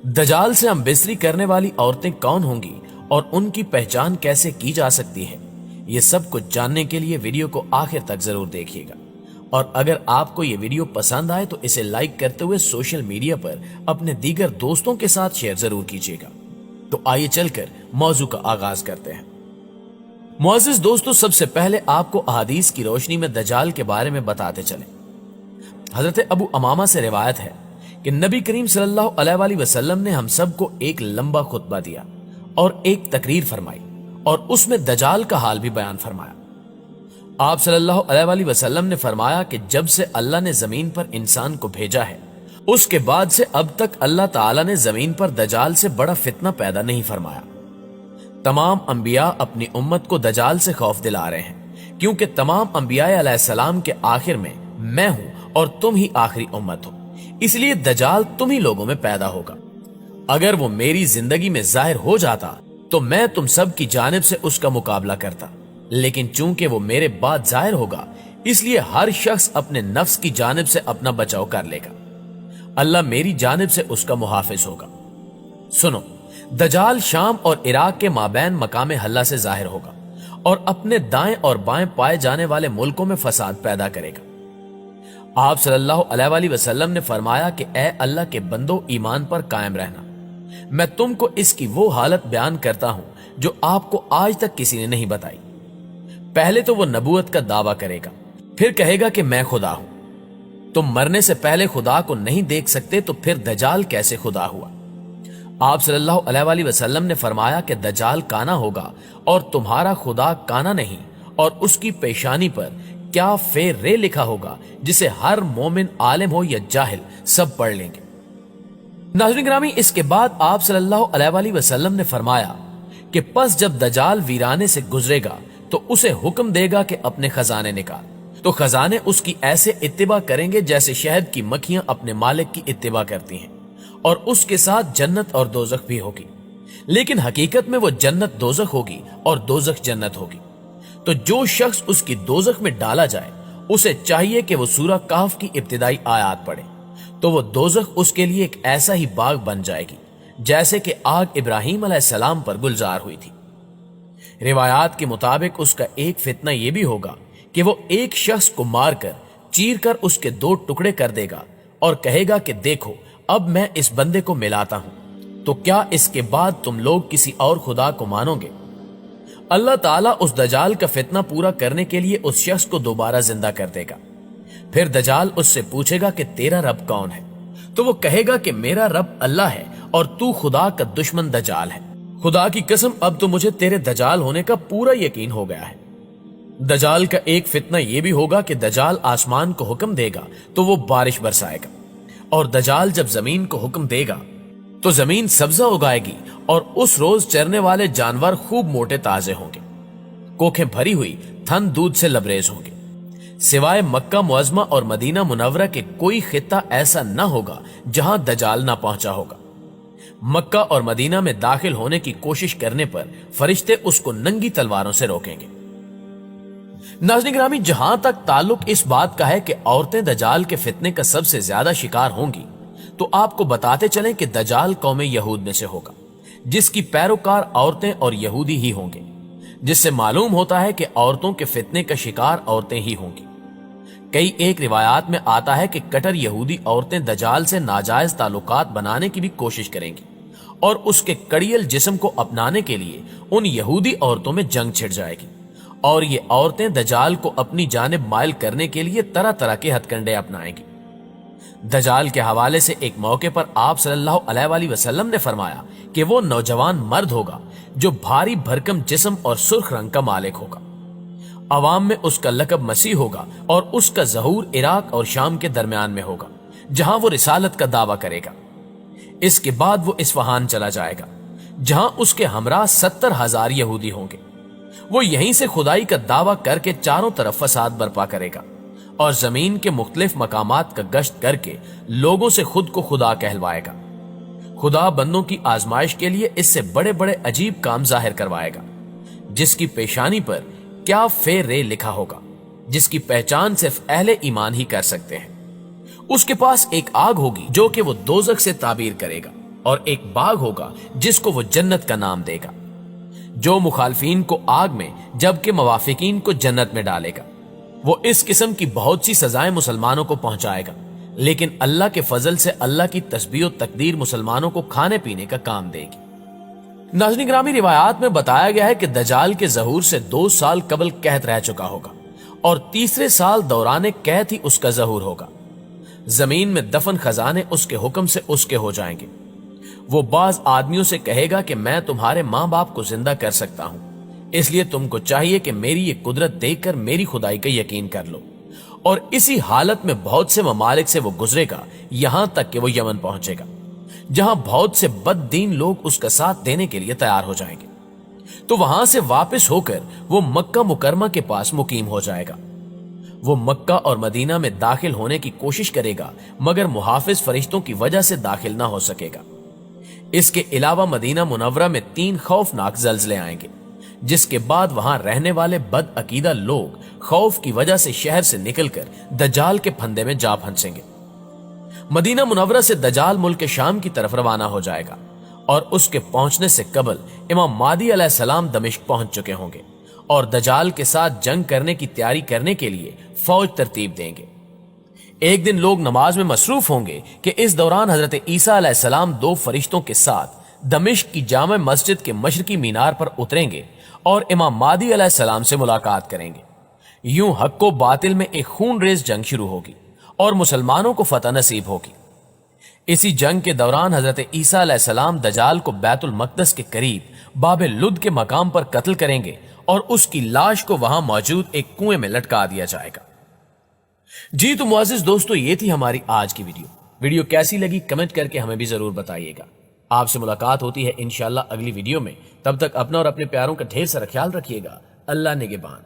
दजाल से हम बिस्तरी करने वाली औरतें कौन होंगी और उनकी पहचान कैसे की जा सकती है, ये सब कुछ जानने के लिए वीडियो को आखिर तक जरूर देखिएगा। और अगर आपको ये वीडियो पसंद आए तो इसे लाइक करते हुए सोशल मीडिया पर अपने दीगर दोस्तों के साथ शेयर जरूर कीजिएगा। तो आइए चलकर मौजू का आगाज करते हैं। मुअज़्ज़िज़ दोस्तों, सबसे पहले आपको अहादीस की रोशनी में दजाल के बारे में बताते चले। हजरत अबू अमामा से रिवायत है कि नबी करीम सल्लल्लाहु अलैहि वसल्लम ने हम सबको एक लंबा खुतबा दिया और एक तकरीर फरमाई और उसमें दजाल का हाल भी बयान फरमाया। आप सल्लल्लाहु अलैहि वसल्लम ने फरमाया कि जब से अल्लाह ने जमीन पर इंसान को भेजा है, उसके बाद से अब तक अल्लाह ताला ने जमीन पर दजाल से बड़ा फितना पैदा नहीं फरमाया। तमाम अंबिया अपनी उम्मत को दजाल से खौफ दिला रहे हैं, क्योंकि तमाम अंबिया अलैहिस्सलाम के आखिर में मैं हूं और तुम ही आखिरी उम्मत हो, इसलिए दजाल तुम ही लोगों में पैदा होगा। अगर वो मेरी जिंदगी में जाहिर हो जाता तो मैं तुम सब की जानिब से उसका मुकाबला करता, लेकिन चूंकि वो मेरे बाद जाहिर होगा, इसलिए हर शख्स अपने नफ्स की जानिब से अपना बचाव कर लेगा। अल्लाह मेरी जानिब से उसका मुहाफिज होगा। सुनो, दजाल शाम और इराक के माबैन मकाम हल्ला से जाहिर होगा और अपने दाएं और बाएं पाए जाने वाले मुल्कों में फसाद पैदा करेगा। आप सल्लल्लाहु अलैहि वसल्लम ने फरमाया कि ए अल्लाह के बंदो, ईमान पर कायम रहना। मैं तुमको इसकी वो हालत बयान करता हूं जो आपको आज तक किसी ने नहीं बताई। पहले तो वो नबूवत का दावा करेगा, फिर कहेगा कि मैं खुदा हूं। तुम मरने से पहले खुदा को नहीं देख सकते तो फिर दजाल कैसे खुदा हुआ? आप सल्लल्लाहु अलैहि वसल्लम ने फरमाया कि दजाल काना होगा और तुम्हारा खुदा काना नहीं, और उसकी पेशानी पर क्या फे रे लिखा होगा, जिसे हर मोमिन आलिम हो या जाहिल सब पढ़ लेंगे। नाज़रीन गिरामी, इसके बाद आप सल्लल्लाहु अलैहि वसल्लम ने फरमाया कि पस जब दजाल वीराने से गुजरेगा तो उसे हुक्म देगा कि अपने खजाने निकाल, तो खजाने उसकी ऐसे इत्तिबा करेंगे जैसे शहद की मक्खियां अपने मालिक की इत्तिबा करती हैं, और उसके साथ जन्नत और दोजख भी होगी, लेकिन हकीकत में वो जन्नत दोजख होगी और दोजख जन्नत होगी। तो जो शख्स उसकी दोजख में डाला जाए, उसे चाहिए कि वो सूरह कहफ की इब्तिदाई आयात पढ़े, तो वो दोजख उसके लिए एक ऐसा ही बाग बन जाएगी जैसे कि आग इब्राहिम अलैहिस्सलाम पर गुलजार हुई थी। रिवायात के मुताबिक उसका एक फितना यह भी होगा कि वो एक शख्स को मारकर चीर कर उसके दो टुकड़े कर देगा और कहेगा कि देखो, अब मैं इस बंदे को मिलाता हूं, तो क्या इसके बाद तुम लोग किसी और खुदा को मानोगे? अल्लाह ताला उस दजाल का फितना पूरा करने के लिए उस शख्स को दोबारा जिंदा कर देगा। फिर दजाल उससे पूछेगा कि तेरा रब कौन है? तो वो कहेगा कि मेरा रब अल्लाह है और तू खुदा का दुश्मन दजाल है। खुदा की कसम, अब तो मुझे तेरे दजाल होने का पूरा यकीन हो गया है। दजाल का एक फितना यह भी होगा कि दजाल आसमान को हुक्म देगा तो वो बारिश बरसाएगा, और दजाल जब जमीन को हुक्म देगा तो जमीन सब्जा उगाएगी, और उस रोज चरने वाले जानवर खूब मोटे ताजे होंगे, कोखें भरी हुई थन दूध से लबरेज होंगे। सिवाय मक्का मुअज़्ज़मा और मदीना मुनव्वरा के कोई खित्ता ऐसा न होगा जहां दजाल ना पहुंचा होगा। मक्का और मदीना में दाखिल होने की कोशिश करने पर फरिश्ते उसको नंगी तलवारों से रोकेंगे। नाज़रीन गिरामी, जहां तक ताल्लुक इस बात का है कि औरतें दजाल के फितने का सबसे ज्यादा शिकार होंगी, तो आपको बताते चलें कि दजाल कौम यहूद में से होगा, जिसकी पैरोकार औरतें और यहूदी ही होंगे, जिससे मालूम होता है कि औरतों के फितने का शिकार औरतें ही होंगी। कई एक रिवायात में आता है कि कट्टर यहूदी औरतें दजाल से नाजायज ताल्लुकात बनाने की भी कोशिश करेंगी और उसके कड़ियल जिस्म को अपनाने के लिए उन यहूदी औरतों में जंग छिड़ जाएगी, और ये औरतें दजाल को अपनी जानिब माइल करने के लिए तरह तरह के हथकंडे अपनाएंगी। दजाल के हवाले से एक मौके पर आप सल्लल्लाहु अलैहि वसल्लम ने फरमाया कि वो नौजवान मर्द होगा जो भारी भरकम जिस्म और सुर्ख रंग का मालिक होगा। अवाम में उसका लकब मसीह होगा और उसका ज़हूर इराक और शाम के दरमियान में होगा, जहां वो रिसालत का दावा करेगा। इसके बाद वो इस्फहान चला जाएगा, जहां उसके हमरा 70,000 यहूदी होंगे। वो यहीं से खुदाई का दावा करके चारों तरफ फसाद बर्पा करेगा और जमीन के मुख्तलिफ मकामात का गश्त करके लोगों से खुद को खुदा कहलवाएगा। खुदा बंदों की आजमाइश के लिए इससे बड़े बड़े अजीब काम जाहिर करवाएगा, जिसकी पेशानी पर क्या फे रे लिखा होगा, जिसकी पहचान सिर्फ अहले ईमान ही कर सकते हैं। उसके पास एक आग होगी जो कि वो दोजख से ताबीर करेगा اور ایک बाग होगा जिसको वो जन्नत का नाम देगा, जो मुखालफीन को आग में जबकि मुवाफिकीन को जन्नत में डालेगा। वो इस किस्म की बहुत सी सजाएं मुसलमानों को पहुंचाएगा, लेकिन अल्लाह के फजल से अल्लाह की तस्बीह और तकदीर मुसलमानों को खाने पीने का काम देगी। नाज़रीन गिरामी, रिवायात में बताया गया है कि दजाल के ज़हूर से 2 साल कबल कहत रह चुका होगा और तीसरे साल दौरान कहत ही उसका ज़हूर होगा। जमीन में दफन खजाने उसके हुक्म से उसके हो जाएंगे। वो बाज आदमियों से कहेगा कि मैं तुम्हारे माँ बाप को जिंदा कर सकता हूं, इसलिए तुमको चाहिए कि मेरी ये कुदरत देखकर मेरी खुदाई का यकीन कर लो। और इसी हालत में बहुत से ममालिक से वो गुजरेगा, यहां तक कि वो यमन पहुंचेगा, जहां बहुत से बददीन लोग उसका साथ देने के लिए तैयार हो जाएंगे। तो वहां से वापस होकर वो मक्का मुकरमा के पास मुकीम हो जाएगा। वो मक्का और मदीना में दाखिल होने की कोशिश करेगा, मगर मुहाफिज फरिश्तों की वजह से दाखिल ना हो सकेगा। इसके अलावा मदीना मुनव्वरा में 3 खौफनाक जल्जले आएंगे, जिसके बाद वहां रहने वाले बद अकीदा लोग खौफ की वजह से शहर से निकलकर दज्जाल के फंदे में जा फंसेंगे। मदीना मुनव्वरा से दज्जाल मुल्क शाम की तरफ रवाना हो जाएगा और उसके पहुंचने से कबल इमाम मादी अलैहिस्सलाम दमिश्क पहुंच चुके होंगे और दज्जाल के साथ जंग करने की तैयारी करने के लिए फौज तरतीब देंगे। एक दिन लोग नमाज में मसरूफ होंगे कि इस दौरान हजरत ईसा अलैहिस्सलाम 2 फरिश्तों के साथ दमिश्क की जामे मस्जिद के मशरकी मीनार पर उतरेंगे और इमाम मादी अलैहिस्सलाम से मुलाकात करेंगे। यूं हक को बातिल में एक खूनरेज जंग शुरू होगी और मुसलमानों को फतह नसीब होगी। इसी जंग के दौरान हजरत ईसा अलैहिस्सलाम दज्जाल को बैतुल मक़दस के करीब बाब लुद के मकाम पर कत्ल करेंगे और उसकी लाश को वहां मौजूद एक कुएं में लटका दिया जाएगा। जी तो मुअज़्ज़िज़ दोस्तों, ये थी हमारी आज की वीडियो कैसी लगी कमेंट करके हमें भी जरूर बताइएगा। आपसे मुलाकात होती है इंशाअल्लाह अगली वीडियो में। तब तक अपना और अपने प्यारों का ढेर सारा ख्याल रखिएगा। अल्लाह निगहबान।